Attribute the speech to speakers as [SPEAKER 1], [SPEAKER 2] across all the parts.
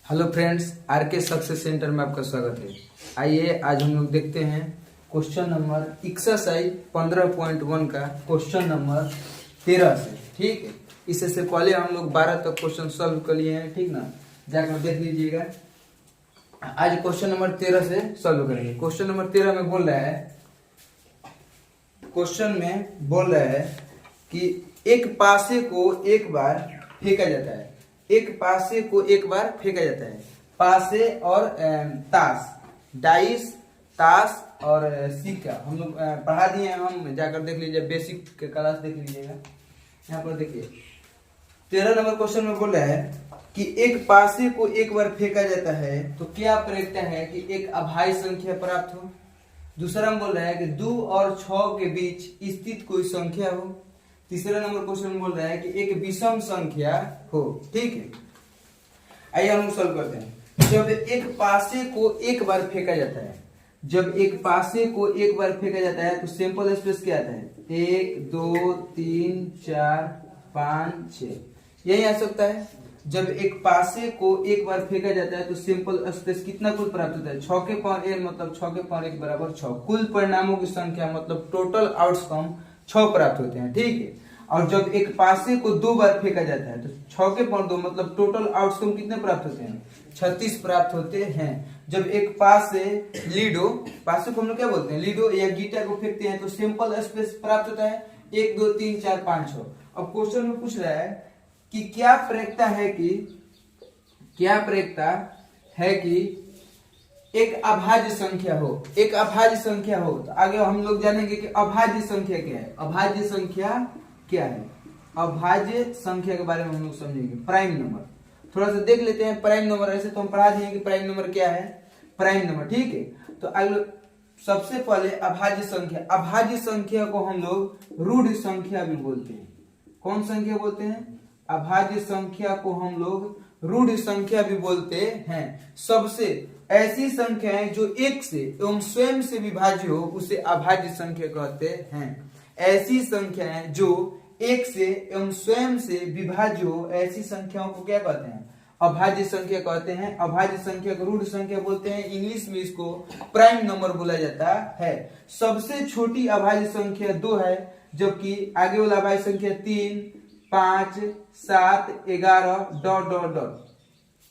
[SPEAKER 1] Hello friends, are के success centre में आपका स्वागत है। आइए आज हम लोग देखते हैं क्वेश्चन नंबर एक्सरसाइज 15.1 का क्वेश्चन नंबर 13 से। ठीक है, इससे से पहले हम लोग 12 तक क्वेश्चन सॉल्व कर लिए हैं। ठीक ना, जाकर देख लीजिएगा। आज क्वेश्चन नंबर 13 से सॉल्व करेंगे। क्वेश्चन नंबर 13 में बोल रहा है कि एक पासे को एक बार फेंका जाता है। एक पासे को एक बार फेंका जाता है। पासे और ताश, डाइस, ताश और सिक्का हम लोग पढ़ा दिए हैं। हम जाकर देख लीजिए, बेसिक के क्लास देख लीजिएगा। यहाँ पर देखिए 13 नंबर क्वेश्चन में बोल रहा है कि एक पासे को एक बार फेंका जाता है तो क्या प्रक्रिया है कि एक अभाज्य संख्या प्राप्त हो। दूसरा में बोल रहा है कि 2 और 6 के बीच स्थित कोई संख्या हो। तीसरा नंबर क्वेश्चन में बोल रहा है कि एक विषम संख्या हो। ठीक है, आइए हम सॉल्व करते हैं। जब एक पासे को एक बार फेंका जाता है, तो सिंपल स्पेस क्या आता है? 1 2 3 4 5 6, यही आ सकता है। जब एक पासे को एक बार फेंका जाता है तो सिंपल स्पेस कितना कुल प्राप्त होता है? 6 के पावर n मतलब 6 के पावर 1 बराबर 6। कुल परिणामों की संख्या मतलब टोटल आउटकम 6 प्राप्त होते हैं। ठीक है, और जब एक पासे को 2 बार फेंका जाता है तो 6 के पावर 2 मतलब टोटल आउटकम कितने प्राप्त होते हैं? 36 प्राप्त होते हैं। जब एक पासे लीडो, पासे को हम लोग क्या बोलते हैं? लीडो या गीटा को फेंकते हैं तो सिंपल स्पेस प्राप्त होता है 1 2 3 4 5 6। अब क्वेश्चन में पूछ रहा है कि क्या प्रक्रिया है कि एक अभाज्य संख्या हो। एक अभाज्य संख्या हो तो आगे हम लोग जानेंगे कि अभाज्य संख्या क्या है। अभाज्य संख्या के बारे में हम लोग समझेंगे। प्राइम नंबर थोड़ा सा देख लेते हैं। प्राइम नंबर ऐसे तो हम पढ़ा दिए कि प्राइम नंबर क्या है, प्राइम नंबर। ठीक है, तो आगे सबसे पहले अभाज्य संख्या को हम लोग रूढ़ संख्या भी बोलते हैं। कौन संख्या बोलते हैं? अभाज्य संख्या को हम लोग रूढ़ संख्या भी बोलते हैं। सबसे ऐसी संख्याएं जो एक से एवं स्वयं से विभाज्य हो उसे अभाज्य संख्या कहते हैं। ऐसी संख्याएं जो एक से एवं स्वयं से विभाज्य हो, ऐसी संख्याओं को क्या कहते हैं? अभाज्य संख्या कहते हैं। अभाज्य संख्या को रूढ़ संख्या बोलते हैं। इंग्लिश में इसको प्राइम नंबर बोला जाता है। सबसे छोटी अभाज्य संख्या 2 है, जबकि आगे वाला अभाज्य संख्या 3 5 7 11 डॉट डॉट डॉट।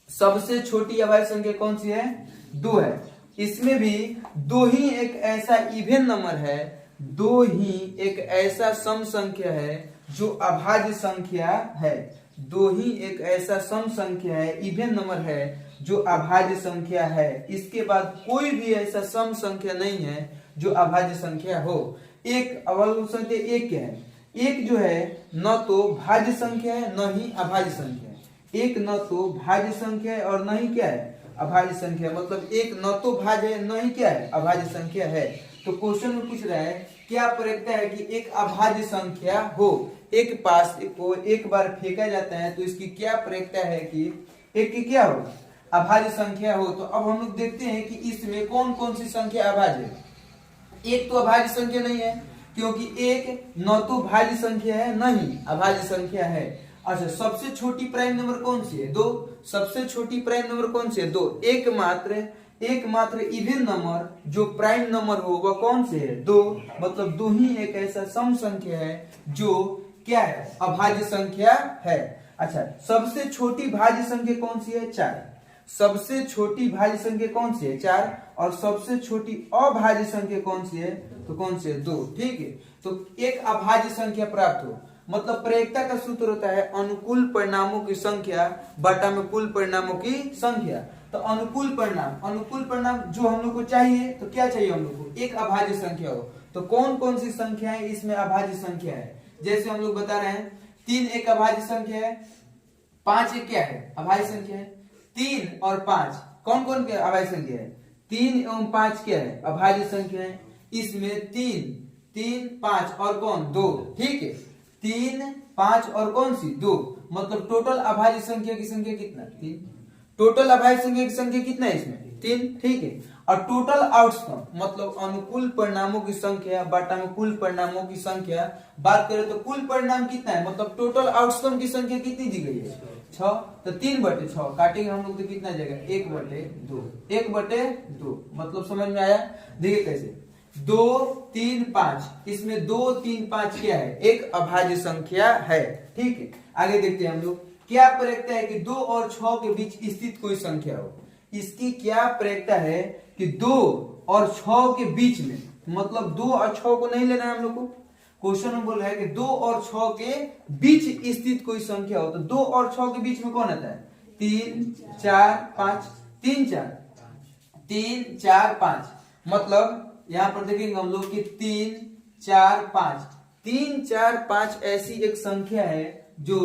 [SPEAKER 1] सबसे छोटी अभाज्य संख्या कौन सी है? 2 है। इसमें भी 2 ही एक ऐसा इवन नंबर है, 2 ही एक ऐसा सम संख्या है जो अभाज्य संख्या है। 2 ही एक ऐसा सम संख्या है, इवन नंबर है जो अभाज्य संख्या है। इसके बाद कोई भी ऐसा सम संख्या नहीं है जो अभाज्य संख्या हो। एक अभाज्य संख्या एक क्या है? एक जो है न तो भाज्य संख्या है न ही अभाज्य संख्या है। एक न तो भाज्य संख्या है और न ही क्या है? अभाज्य संख्या। मतलब एक न तो भाज्य है न ही क्या है? अभाज्य संख्या है। तो क्वेश्चन में पूछ रहा है क्या प्रक्रिया है कि एक अभाज्य संख्या हो। एक पास को एक बार फेंका जाता है तो इसकी क्या प्रक्रिया है कि एक की क्या हो? अभाज्य संख्या हो। तो अब हम लोग देखते हैं कि इसमें कौन कौन सी संख्या अभाज्य है। एक तो अभाज्य संख्या नहीं है, क्योंकि एक न तो भाज्य संख्या है न ही अभाज्य संख्या है। अच्छा, सबसे छोटी प्राइम नंबर कौन सी है? 2। सबसे छोटी प्राइम नंबर कौन सी है? 2। एकमात्र इवन नंबर जो प्राइम नंबर हो वह कौन से है? 2। मतलब 2 ही एक ऐसा सम संख्या है जो क्या है? अभाज्य संख्या है। अच्छा, सबसे छोटी भाज्य संख्या कौन सी है? 4। सबसे छोटी भाज्य संख्या कौन सी है? 4। और सबसे छोटी अभाज्य संख्या कौन सी है? तो कौन सी है? 2। ठीक है, तो एक अभाज्य संख्या प्राप्त हो मतलब प्रक्रिया का सूत्र होता है अनुकूल परिणामों की संख्या बटा में कुल परिणामों की संख्या। तो अनुकूल परिणाम जो हम लोग को चाहिए, तो क्या चाहिए हम लोग को? एक अभाज्य संख्या हो। तो कौन कौन सी संख्याएं इसमें अभाज्य संख्या है? जैसे हम लोग बता रहे हैं 3 एक अभाज्य संख्या है, 5 एक क्या है? अभाज्य संख्या है। 3 और 5 कौन कौन के अभाज्य संख्या है? 3 एवं 5 क्या है? अभाज्य संख्या है। इसमें 3 5 और कौन? 2। ठीक है, 3 5 और कौन सी? 2। मतलब टोटल अभाज्य संख्या की संख्या कितना? 3। टोटल अभाज्य संख्या की संख्या कितना है इसमें? 3। ठीक है, और टोटल आउटकम मतलब अनुकूल परिणामों की संख्या बटा में कुल परिणामों की संख्या। बात करें तो कुल परिणाम कितना है मतलब टोटल आउटकम की संख्या कितनी दी गई है 6, तो 3/6 काटेंगे हम लोग तो कितना जाएगा 1/2, 1/2 मतलब समझ में आया। देखिए कैसे 2 3 5, इसमें 2 3 5 क्या है एक अभाज्य संख्या है। ठीक है, आगे देखते हैं हम लोग क्या प्रयोक्ता है कि 2 और 6 के बीच स्थित कोई संख्या हो। इसकी क्या प्रयोक्ता है कि 2 और 6 के बीच में, मतलब 2 और 6 को नहीं लेना है हम लोग को। क्वेश्चन में बोल रहा है कि 2 और 6 के बीच स्थित कोई संख्या हो, तो 2 और 6 के बीच में कौन आता है 3 4 5, 3 4 5, मतलब यहां पर देखेंगे हम लोग कि 3 4 5, 3 4 5 ऐसी एक संख्या है जो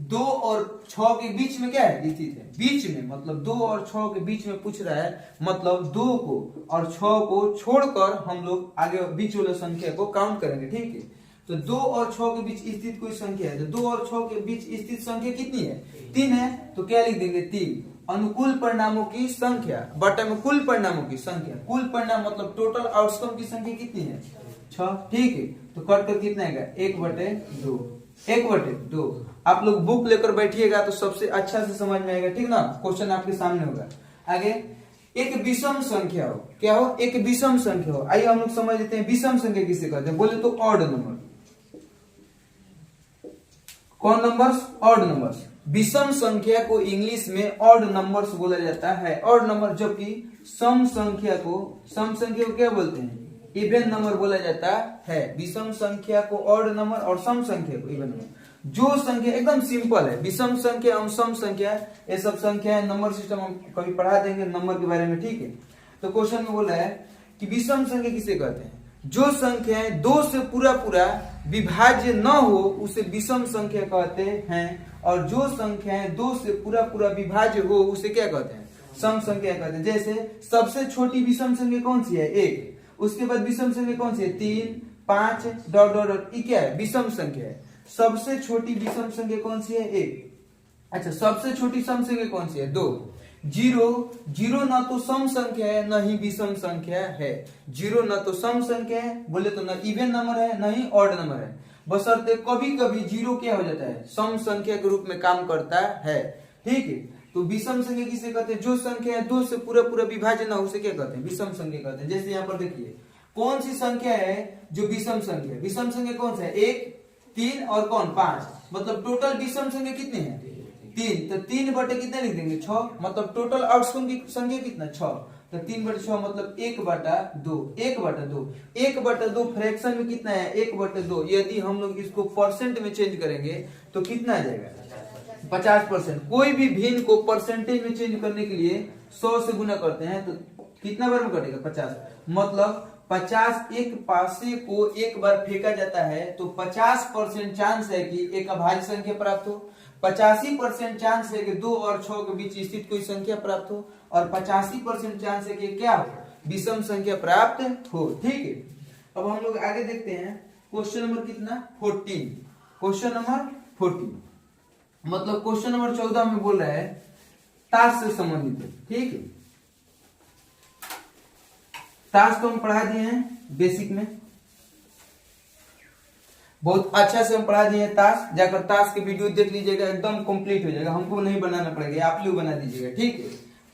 [SPEAKER 1] 2 और 6 के बीच में क्या है स्थित है, बीच में, मतलब 2 और 6 के बीच में पूछ रहा है, मतलब 2 को और 6 को छोड़कर हम लोग आगे बीच वाले संख्या को काउंट करेंगे। ठीक है, तो 2 और 6 के बीच स्थित कोई संख्या है, तो 2 और 6 के बीच स्थित संख्या कितनी है 3 है, तो क्या लिख देंगे 3। अनुकूल परिणामों की संख्या बटा में कुल परिणामों की संख्या, कुल परिणाम मतलब टोटल आउटकम की संख्या कितनी है 6। ठीक है, तो कट कर कितना आएगा 1/2, 1/2। आप लोग बुक लेकर बैठिएगा तो सबसे अच्छा से समझ में आएगा। ठीक ना, क्वेश्चन आपके सामने होगा। आगे एक विषम संख्या हो, क्या हो एक विषम संख्या हो। आइए हम लोग समझ लेते हैं विषम संख्या किसे कहते हैं। बोले तो ऑड नंबर, कौन नंबर्स ऑड नंबर्स। विषम संख्या को इंग्लिश में ऑड नंबर्स बोला जाता है, ऑड नंबर, जबकि सम संख्या को क्या बोलते हैं इवन नंबर बोला जाता है। विषम संख्या को ऑड नंबर और सम संख्या को इवन नंबर। जो संख्या एकदम सिंपल है, विषम संख्या और सम संख्या, ये सब संख्या है, नंबर सिस्टम हम कभी पढ़ा देंगे नंबर के बारे में। ठीक है, तो क्वेश्चन में बोला है कि विषम संख्या किसे कहते हैं, जो संख्याएं 2 से पूरा विभाज्य न हो उसे विषम संख्या कहते हैं, और जो संख्याएं 2 से पूरा विभाज्य हो उसे क्या कहते हैं सम संख्या कहते हैं। जैसे सबसे छोटी विषम संख्या कौन सी है 1, उसके बाद विषम संख्या कौन सी है 3 5 डॉट डॉट डॉट, ये क्या है विषम संख्या है। सबसे छोटी विषम संख्या कौन सी है 1। अच्छा, सबसे छोटी सम संख्या कौन सी है 2। 0 ना तो सम संख्या है न ही विषम संख्या है। 0 ना तो सम संख्या है, बोले तो न इवन नंबर है न ही ऑड नंबर है, बशर्ते कभी कभी 0 क्या हो जाता है सम संख्या के रूप में काम करता है। ठीक है, तो विषम संख्या किसे कहते हैं, जो संख्या है 2 से पूरा विभाजन ना उसे क्या कहते हैं विषम संख्या कहते हैं। जैसे यहाँ पर देखिए कौन सी संख्या है जो विषम संख्या है, विषम संख्या कौन सा है 1 3 और कौन 5, मतलब टोटल विषम संख्या कितनी है 3, तो 3 बटे कितने लिख देंगे 6, मतलब टोटल आउटकम की संख्या कितना 6, तो 3/6 मतलब 1/2, 1/2, 1/2 फ्रैक्शन में कितना है 1/2। यदि हम लोग इसको परसेंट में चेंज करेंगे तो कितना आ जाएगा 50%। कोई भी भिन्न को परसेंटेज में चेंज करने के लिए 100 से गुना करते हैं तो कितना बार में कटेगा 50, मतलब 50 एक पासे को एक बार फेंका जाता है तो 50% चांस है कि एक अभाज्य संख्या प्राप्त हो, 85% चांस है कि 2 और 6 के बीच स्थित कोई संख्या प्राप्त हो, और 85% चांस है कि क्या हो विषम संख्या प्राप्त हो। ठीक है, अब हम लोग आगे देखते हैं क्वेश्चन नंबर कितना 14, क्वेश्चन नंबर 14, मतलब क्वेश्चन नंबर 14 में बोल रहा है ताश से संबंधित है। ठीक है, ताश तो हम पढ़ा दिए हैं बेसिक में, बहुत अच्छा से हम पढ़ा दिए हैं ताश। जाकर ताश की वीडियो देख लीजिएगा, एकदम कंप्लीट हो जाएगा, हमको नहीं बनाना पड़ेगा, आप लोग बना दीजिएगा। ठीक है,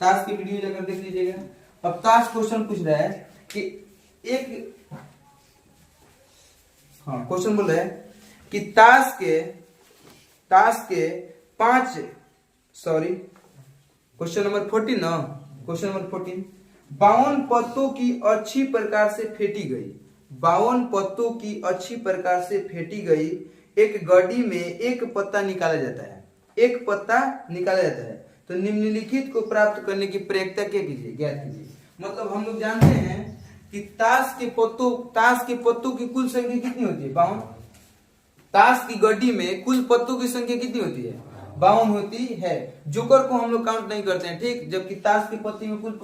[SPEAKER 1] ताश की वीडियो जाकर देख लीजिएगा। अब ताश क्वेश्चन पूछ रहा है कि क्वेश्चन बोल रहा है कि ताश के 5 क्वेश्चन नंबर 14 ना, क्वेश्चन नंबर 14, 52 पत्तों की अच्छी प्रकार से फेंटी गई, 52 पत्तों की अच्छी प्रकार से फेंटी गई एक गड्डी में एक पत्ता निकाला जाता है, एक पत्ता निकाला जाता है, तो निम्नलिखित को प्राप्त करने की प्रक्रिया क्या कीजिए ज्ञात कीजिए। मतलब हम लोग जानते हैं कि ताश के पत्तों की कुल संख्या कितनी होती है 52, ताश की गड्डी में कुल पत्तों की संख्या कितनी होती है 52 होती है। जोकर को हम लोग काउंट नहीं करते हैं, ठीक, जबकि ताश की पत्ती में कुल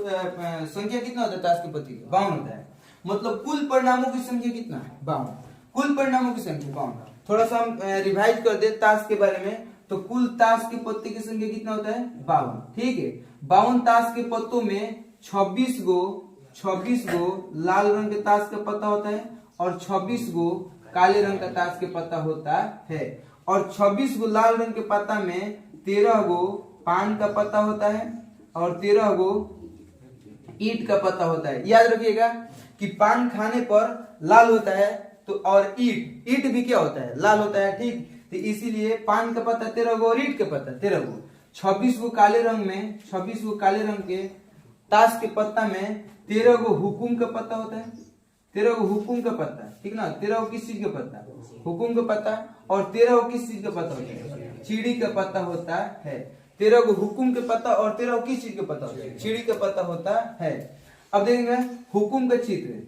[SPEAKER 1] संख्या कितना होता है ताश की पत्ती का 52 होता है, मतलब कुल परिणामों की संख्या कितना है 52, कुल परिणामों की संख्या 52। थोड़ा सा हम रिवाइज कर दे ताश के बारे में, तो कुल ताश की पत्ती की संख्या कितना होता है 52। ठीक है, 52 ताश के पत्तों में 26 26 गो लाल रंग के ताश का पत्ता होता है और 26 गो काले रंग का ताश के पत्ता होता है। और 26 गो लाल रंग के पत्ता में 13 गो पान का पत्ता होता है और 13 गो ईंट का पत्ता होता है। याद रखिएगा कि पान खाने पर लाल होता है तो और ईंट भी क्या होता है, लाल होता है। ठीक, तो इसीलिए पान का पत्ता 13 गो और ईंट का पत्ता 13 गो। 26 गो काले रंग में 26 गो काले रंग के ताश के पत्ता में 13 गो हुकुम का पत्ता होता है। 13 गो हुकुम का पत्ता, ठीक ना। 13 गो किस चीज का पत्ता, हुकुम का पत्ता। और 13 गो किस चीज का पत्ता होता है, चिड़ी का पत्ता होता है। 13 गो हुकुम के पत्ता और 13 गो किस चीज का पत्ता होता है, चिड़ी का पत्ता होता है। अब देखेंगे हुकुम का चित्र,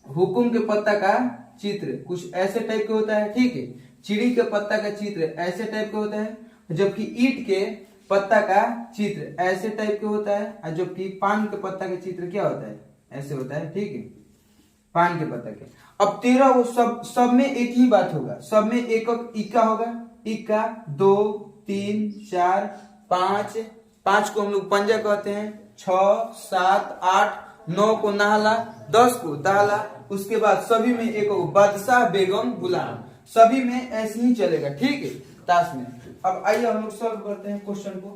[SPEAKER 1] हुकुम के पत्ता का चित्र कुछ ऐसे टाइप का होता है। ठीक है, चिड़ी के पत्ता का चित्र ऐसे टाइप का होता है, जबकि ईंट के पत्ता का चित्र ऐसे टाइप का होता है, और जबकि पान के पत्ता का चित्र क्या होता है, ऐसे होता है। ठीक है, पान के पत्ता के। अब 13 वो सब में एक ही बात होगा, सब में एक इक्का होगा। इक्का 2 3 4 5, 5 को हम लोग पंजा कहते हैं। 6 7 8 9 को नाहला, 10 को दाहला। उसके बाद सभी में एक बादशाह बेगम गुलाम, सभी में ऐसे ही चलेगा। ठीक है, ताश में। अब आइए हम लोग सॉल्व करते हैं क्वेश्चन को,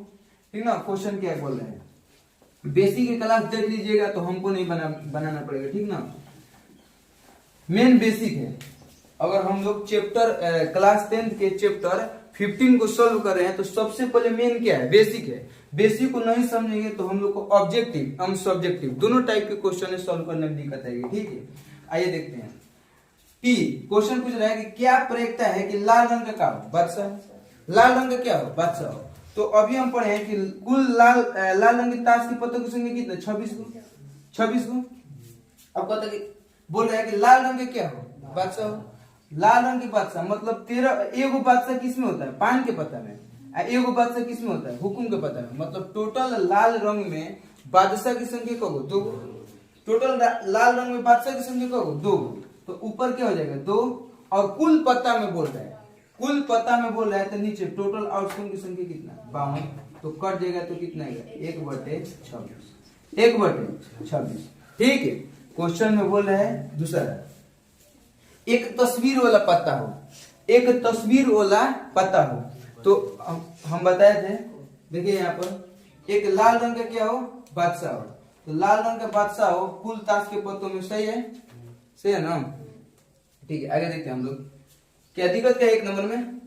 [SPEAKER 1] ठीक ना। क्वेश्चन क्या बोल रहे हैं, बेसिक की क्लास देख लीजिएगा तो हमको नहीं बनाना पड़ेगा, ठीक ना। मेन बेसिक है। अगर हम लोग चैप्टर क्लास 10 के चैप्टर 15 को सॉल्व कर रहे हैं तो सबसे पहले मेन क्या है, बेसिक है। बेसिक को नहीं समझेंगे तो हम लोग को ऑब्जेक्टिव हम सब्जेक्टिव दोनों टाइप के क्वेश्चन सॉल्व करने में दिक्कत आएगी। ठीक है, आइए देखते हैं। पी क्वेश्चन पूछ रहा है कि क्या प्रयोगता है कि लाल रंग का क्या हो, बादशाह। लाल रंग का क्या हो, बादशाह हो। तो अभी हम पढ़े हैं कि कुल लाल रंग के ताश के पत्तों की संख्या कितना, 26 गो। 26 गो। अब कहता है बोल रहा है कि लाल रंग के क्या हो, बादशाह हो। लाल रंग के बादशाह मतलब 13 एगो बादशाह किस में होता है, पान के पत्ता में। एगो बादशाह किस में होता है, हुकुम के पत्ता में। मतलब टोटल लाल रंग में बादशाह की संख्या कहो 2। टोटल लाल रंग में बादशाह की संख्या कहो 2। तो ऊपर क्या हो जाएगा 2, और कुल पत्ता में बोल रहा है, कुल पत्ता में बोल रहा है तो नीचे टोटल आउटकम की संख्या कितना, 52। तो कट जाएगा तो कितना आएगा 1/26, 1/26। ठीक है, क्वेश्चन में बोल रहा है दूसरा, एक तस्वीर वाला पत्ता हो, एक तस्वीर वाला पत्ता हो। तो हम बताए थे, देखिए यहाँ पर एक लाल रंग का क्या हो, बादशाह हो। तो लाल रंग का बादशाह हो कुल ताश के पत्तों में, सही है, सही है ना। ठीक है, आगे देखते हैं हम लोग क्या दिक्कत क्या है 1 नंबर में।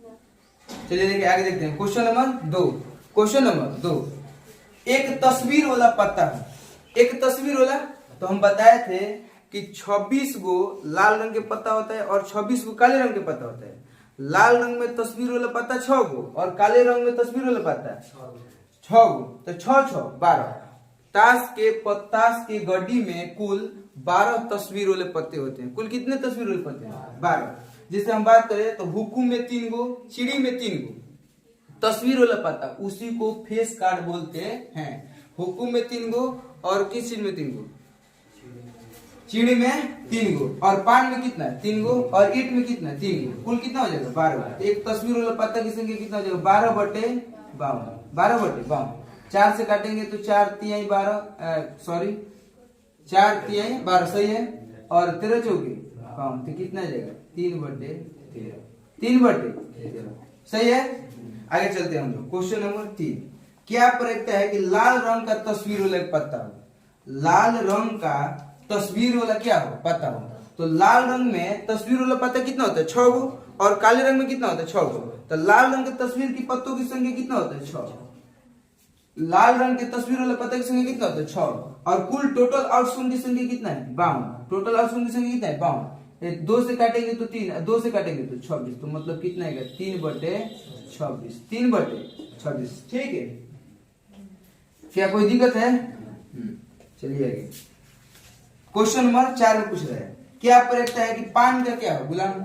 [SPEAKER 1] चलिए देखिए आगे देखते हैं क्वेश्चन नंबर 2। क्वेश्चन नंबर 2, एक तस्वीर वाला पत्ता है, एक तस्वीर वाला। तो हम बताए थे कि 26 गो लाल रंग के पत्ता होता है और 26 गो काले रंग के पत्ता होता है। लाल रंग में तस्वीर वाला पत्ता 6 गो और काले रंग में तस्वीर वाला पत्ता 6 गो। तो 6 6 12। ताश के गड्डी में कुल 12 तस्वीर वाले पत्ते होते हैं। कुल कितने तस्वीर वाले पत्ते हैं, 12। जिससे हम बात करें तो हुकुम में 3 गो, चिड़ी में 3 गो। तस्वीर वाला पत्ता उसी को फेस कार्ड बोलते हैं। हुकुम में 3 गो और किस चीज में 3 गो, चिड़ी में 3 गो। और पान में कितना है 3 गो और ईंट में कितना है 3 गो। कुल कितना हो जाएगा 12। एक तस्वीर वाला पत्ता की संख्या कितना हो जाएगा 12/52, 12/52। 4 से काटेंगे तो 4 तिहाई 12, सॉरी 4 तिहाई 12, सही है। और 13 चौके 52, तो कितना जाएगा 3/13, 3/13, सही है। आगे चलते हैं हम लोग क्वेश्चन नंबर 3। क्या प्रयोगता है कि लाल रंग का तस्वीर वाला पत्ता हो, लाल रंग का तस्वीर वाला क्या हो, पत्ता हो। तो लाल रंग में तस्वीर वाला पत्ता कितना होता है 6 गो और काले रंग में कितना होता है 6 गो। तो लाल रंग के तस्वीर की पत्तों की संख्या कितना होता है 6। लाल रंग के तस्वीर वाले पत्ते की संख्या कितना होता है 6। और कुल टोटल आउटकम की संख्या कितना है 52। टोटल आउटकम की संख्या कितना है 52। 2 से काटेंगे तो 3, 2 से काटेंगे तो 26। तो मतलब कितना है 3/26, 3/26। ठीक है, क्या कोई दिक्कत है। चलिए आगे क्वेश्चन नंबर 4 में पूछ रहा है, क्या प्रयोगता है कि पान का क्या हो, गुलाम हो।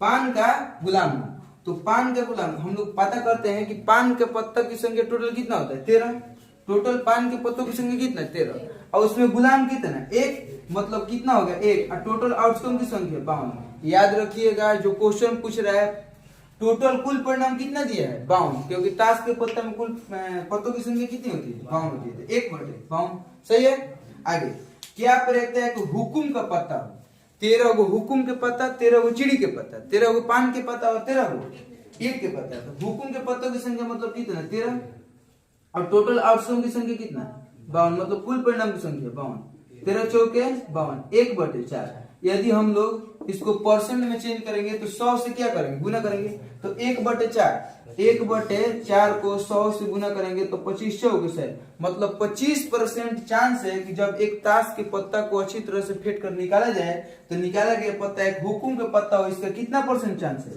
[SPEAKER 1] पान का गुलाम हो। तो पान का गुलाम हम लोग पता करते हैं कि पान के पत्ता की संख्या टोटल कितना होता है 13। टोटल पान के पत्तों की संख्या कितना है 13, और उसमें गुलाम कितना 1। मतलब कितना हो गया 1, और टोटल आउटकम की संख्या 52। याद रखिएगा जो क्वेश्चन पूछ रहा है टोटल कुल परिणाम कितना दिया है 52, क्योंकि ताश के पत्ता में कुल पत्तों की संख्या कितनी होती है 52 होती है, 1/52, सही है। आगे क्या प्रयत्न है कि हुकुम का पत्ता हो, 13 गो हुकुम के पत्ता, 13 गो चिड़ी के पत्ता, 13 गो पान के पत्ता और 13 गो ईट के पत्ता। तो हुकुम के पत्तों की संख्या मतलब कितना 13 और टोटल आउटकम की संख्या कितना 52, मतलब कुल परिणाम की संख्या 52। 13 चौके 52, 1/4। यदि हम लोग इसको परसेंट में चेंज करेंगे तो 100 से क्या करेंगे गुना करेंगे, तो 1/4, 1/4 को 100 से गुना करेंगे तो 25 चौके से, मतलब 25% चांस है कि जब एक ताश के पत्ता को अच्छी तरह से फेंट कर निकाला जाए तो निकाला गया पत्ता एक हुकुम का पत्ता हो। इसका कितना परसेंट चांस है,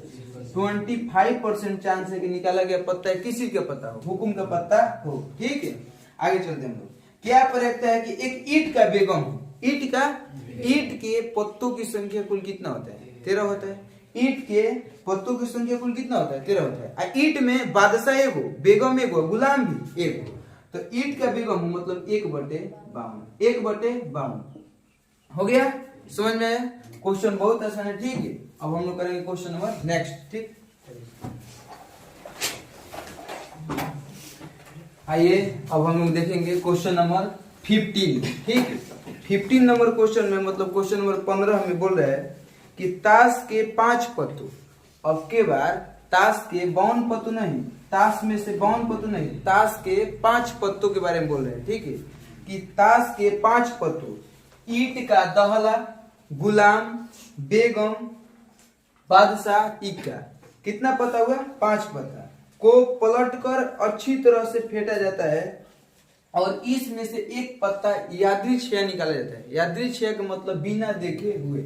[SPEAKER 1] 25% चांस है कि निकाला गया पत्ता किसी का पत्ता हो, हुकुम का पत्ता हो। ठीक है, आगे चलते हैं हम लोग। क्या प्रयत्न है कि एक ईट का बेगम हो, ईट के पत्तों की संख्या कुल कितना होता है 13 होता है। ईट के पत्तों की संख्या कुल कितना होता है 13 होता है। ईट में बादशाह एगो, बेगम एगो, गुलाम भी एगो। तो ईट का बेगम मतलब 1/52, 1/52 हो गया। समझ में आया? क्वेश्चन बहुत आसान है। ठीक है, अब हम लोग करेंगे क्वेश्चन नंबर नेक्स्ट। ठीक, आइए अब हम लोग देखेंगे क्वेश्चन नंबर 15। ठीक, 15 नंबर क्वेश्चन में मतलब क्वेश्चन नंबर 15 हमें बोल रहा है कि ताश के 5 पत्तों, अब के बार ताश के 52 पत्तों नहीं, ताश में से 52 पत्तों नहीं, ताश के 5 पत्तों के बारे में बोल रहे हैं। ठीक है, कि ताश के 5 पत्तों ईट का दहला, गुलाम, बेगम, बादशाह, इक्का, कितना पता हुआ 5 पत्ता को पलटकर अच्छी तरह से फेंटा जाता है और इसमें से एक पत्ता यादृच्छिक निकाला जाता है। यादृच्छिक का मतलब बिना देखे हुए।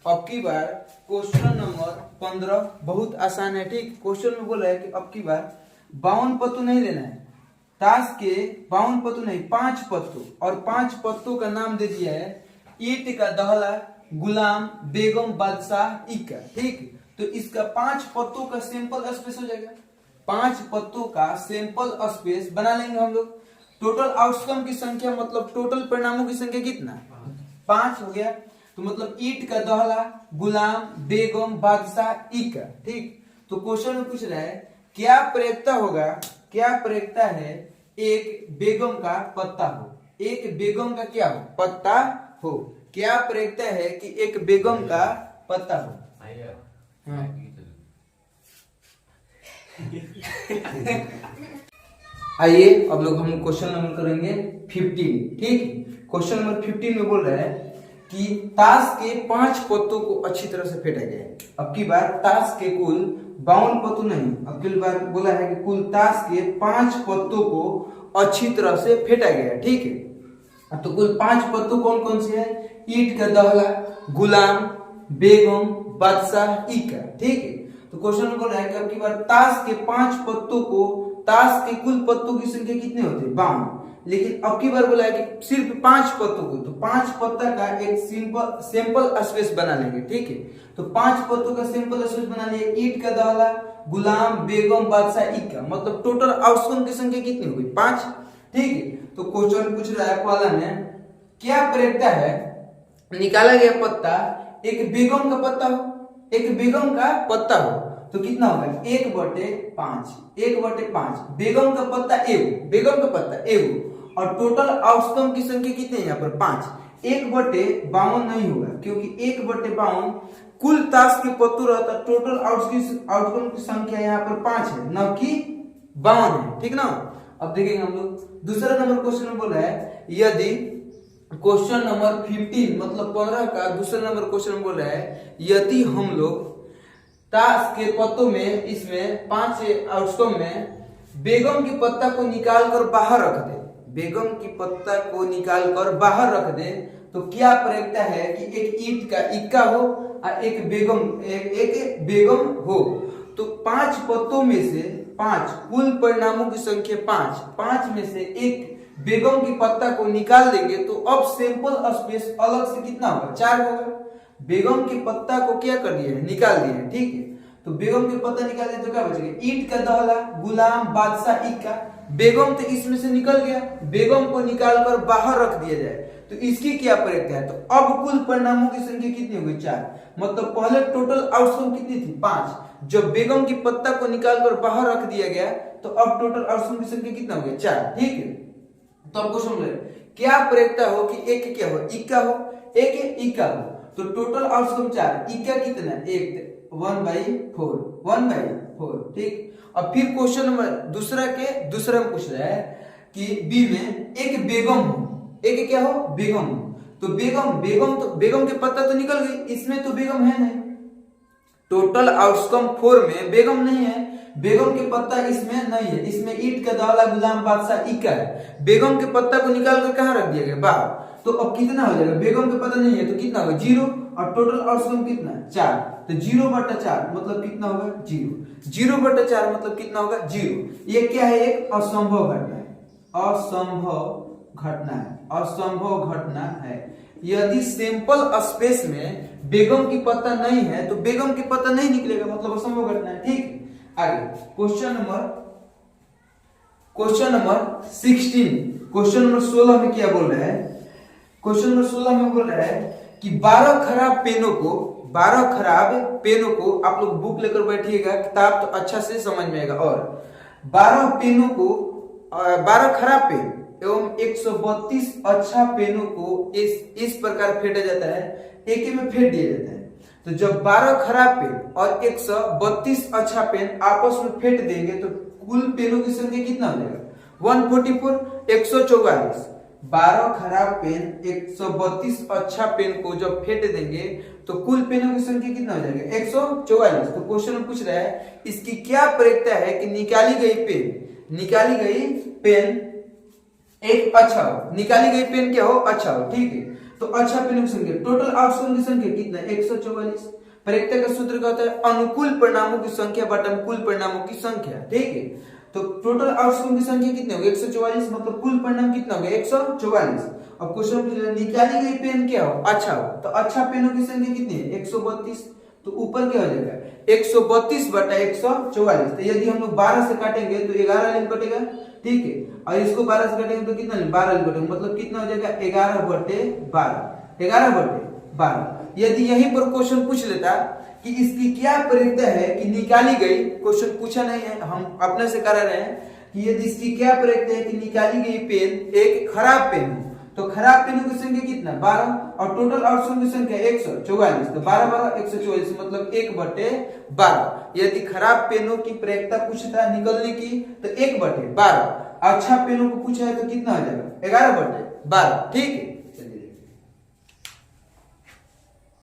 [SPEAKER 1] अब की बार क्वेश्चन नंबर 15 बहुत आसान है। ठीक, क्वेश्चन में बोल रहा है कि अब की बार 52 पत्तों नहीं लेना है, ताश के 52 पत्तों नहीं 5 पत्तों, और 5 पत्तों का नाम दे दिया है ईट का दहला, गुलाम, बेगम, बादशाह, इक्का। ठीक, तो इसका 5 पत्तों का सैंपल स्पेस हो जाएगा। 5 पत्तों का सैंपल स्पेस बना लेंगे हम लोग। टोटल आउटकम की संख्या मतलब टोटल परिणामों की संख्या कितना 5 हो गया। तो मतलब ईट का दहला, गुलाम, बेगम, बादशाह, इक्का। ठीक, तो क्वेश्चन में पूछ रहा है क्या प्रयत्न होगा, क्या प्रयत्न है एक बेगम का पत्ता हो, एक बेगम का क्या हो पत्ता हो। क्या प्रयत्न है कि एक बेगम का पत्ता हो। हाँ। आइए अब लोग हम क्वेश्चन नंबर करेंगे 15। ठीक, क्वेश्चन नंबर 15 में बोल रहा है कि ताश के 5 पत्तों को अच्छी तरह से फेंटा गया है। अब की बार ताश के कुल 52 पत्तों नहीं, अब की बार बोला है कि कुल ताश के 5 पत्तों को अच्छी तरह से फेंटा गया है। ठीक है, तो कुल 5 पत्तों कौन कौन से है, ईट का दहला, गुलाम, बेगम, बादशाह, इक्का। ठीक है, तो क्वेश्चन में बोल रहा है कि अब की बार ताश के 5 पत्तों को, ताश के कुल पत्तों की संख्या कितने होते हैं 52, लेकिन अब की बार बोला है कि सिर्फ 5 पत्तों को, तो 5 पत्ता का एक सैंपल स्पेस बना लेंगे। ठीक है, तो 5 पत्तों का सैंपल स्पेस बना लिए, ईट का दहला, गुलाम, बेगम, बादशाह, इक्का, मतलब टोटल आउटकम की संख्या कितनी होगी 5। ठीक है, तो क्वेश्चन पूछ रहा है पहला में क्या प्रयत्न है निकाला गया पत्ता एक बेगम का पत्ता हो, एक बेगम का पत्ता हो, तो कितना होगा 1/5, 1/5। बेगम का पत्ता एगो, बेगम का पत्ता एगो, और टोटल आउटकम की संख्या कितनी है यहाँ पर 5। 1/52 नहीं होगा क्योंकि 1/52 कुल ताश के पत्तों रहता, टोटल आउटकम की संख्या यहाँ पर 5 है न कि 52 है। ठीक ना, अब देखेंगे हम लोग दूसरा नंबर क्वेश्चन में बोल रहा है यदि क्वेश्चन नंबर 15 मतलब 15 का दूसरा नंबर क्वेश्चन में बोल रहा है यदि हम लोग ताश के पत्तों में इसमें 5 आउटकम में बेगम की पत्ता को निकाल कर बाहर रख दे, बेगम की पत्ता को निकाल कर बाहर रख दे, तो क्या प्रयत्न है कि एक ईट का इक्का हो और एक बेगम हो। तो 5 पत्तों में से 5 कुल परिणामों की संख्या 5 में से एक बेगम की पत्ता को निकाल देंगे तो अब सैंपल स्पेस अलग से कितना होगा 4 होगा। बेगम के पत्ता को क्या कर दिया है निकाल दिया है। ठीक है, तो बेगम के पत्ता निकाल दिया तो क्या बचेगा ईट का दहला, गुलाम, बादशाह, इक्का। बेगम तो इसमें से निकल गया, बेगम को निकाल कर बाहर रख दिया जाए तो इसकी क्या प्रक्रिया है, तो अब कुल परिणामों की संख्या कितनी होगी 4। मतलब पहले टोटल आउटकम कितनी थी 5, जब बेगम की पत्ता को निकाल कर बाहर रख दिया गया तो अब टोटल आउटकम की संख्या कितना हो गया 4। ठीक है, तो अब क्वेश्चन क्या प्रयोगता हो कि एक क्या हो, इक्का हो, एक इक्का हो। तो टोटल आउटकम 4, इक्का कितना, एक 1/4, 1/4, ठीक। अब फिर क्वेश्चन नंबर दूसरा में पूछ रहा है कि बी में एक बेगम हो, एक क्या हो, बेगम हो। तो बेगम के पत्ता तो निकल गई, इसमें तो बेगम है नहीं। टोटल आउटकम 4 में बेगम नहीं है, बेगम के पत्ता इसमें नहीं है, इसमें ईट का दाला गुलाम बादशाह इक्का है। बेगम के पत्ता को निकाल कर कहां रख दिया गया, बाहर। तो अब कितना हो जाएगा, बेगम के पत्ता नहीं है तो कितना होगा, 0। और टोटल आउटकम कितना, 4। तो 0/4 मतलब कितना होगा, 0। 0/4 मतलब कितना होगा, 0। ये क्या है, एक असंभव घटना है, असंभव घटना है। यदि सैंपल स्पेस में बेगम की पत्ता नहीं है तो बेगम की पत्ता नहीं निकलेगा, मतलब असंभव घटना है, ठीक। आगे क्वेश्चन नंबर 16, क्वेश्चन नंबर 16 में क्या बोल रहा है, क्वेश्चन नंबर 16 में बोल रहा है कि 12 खराब पेनों को आप लोग बुक लेकर बैठिएगा, किताब तो अच्छा से समझ में आएगा। और 12 खराब पेन एवं 132 अच्छा पेनों को इस प्रकार फेंटा जाता है, एक में फेंट दिया जाता है। तो जब 12 खराब पेन और 132 अच्छा पेन आपस में फेंट देंगे तो कुल पेनों की संख्या कितना हो जाएगा, 144, 144। 12 खराब पेन 132 अच्छा पेन को जब फेंट देंगे तो कुल पेनों की संख्या कितना हो जाएगा, 144। तो क्वेश्चन में पूछ रहा है इसकी क्या प्रयोगता है कि निकाली गई पेन एक अच्छा हो, निकाली गई पेन क्या हो, अच्छा हो, ठीक है। तो अच्छा पेनों की संख्या, टोटल आउटकम की संख्या कितना, 144। प्रयोगता का सूत्र क्या होता है, अनुकूल परिणामों की संख्या बटा कुल परिणामों की संख्या, ठीक है। तो टोटल आउटकम की संख्या कितनी होगी, 144, मतलब कुल परिणाम कितना होगा, 144। अब क्वेश्चन निकाली गई पेन क्या हो, अच्छा हो। तो अच्छा पेनों की संख्या कितनी है, 132। तो ऊपर क्या हो जाएगा, 132/144। तो यदि हम लोग 12 से काटेंगे तो 11 लिम कटेगा, ठीक है। और इसको 12 से काटेंगे तो कितना, 12 लिम कटेगा, मतलब कितना हो जाएगा, 11/12, 11/12। यदि यहीं पर क्वेश्चन पूछ लेता कि इसकी क्या प्रयोगता है कि निकाली गई, क्वेश्चन पूछा नहीं है, हम अपने से करा रहे हैं कि यदि इसकी क्या प्रयोगता है कि निकाली गई पेन एक खराब पेन हो, तो खराब पेनों की संख्या कितना, 12। और टोटल आउटकम की संख्या 144। तो 12 144 मतलब 1/12। यदि खराब पेनों की प्रयोगता पूछता है निकलने की तो 1/12। अच्छा पेनों को पूछा है तो कितना हो जाएगा, 11/12, ठीक है।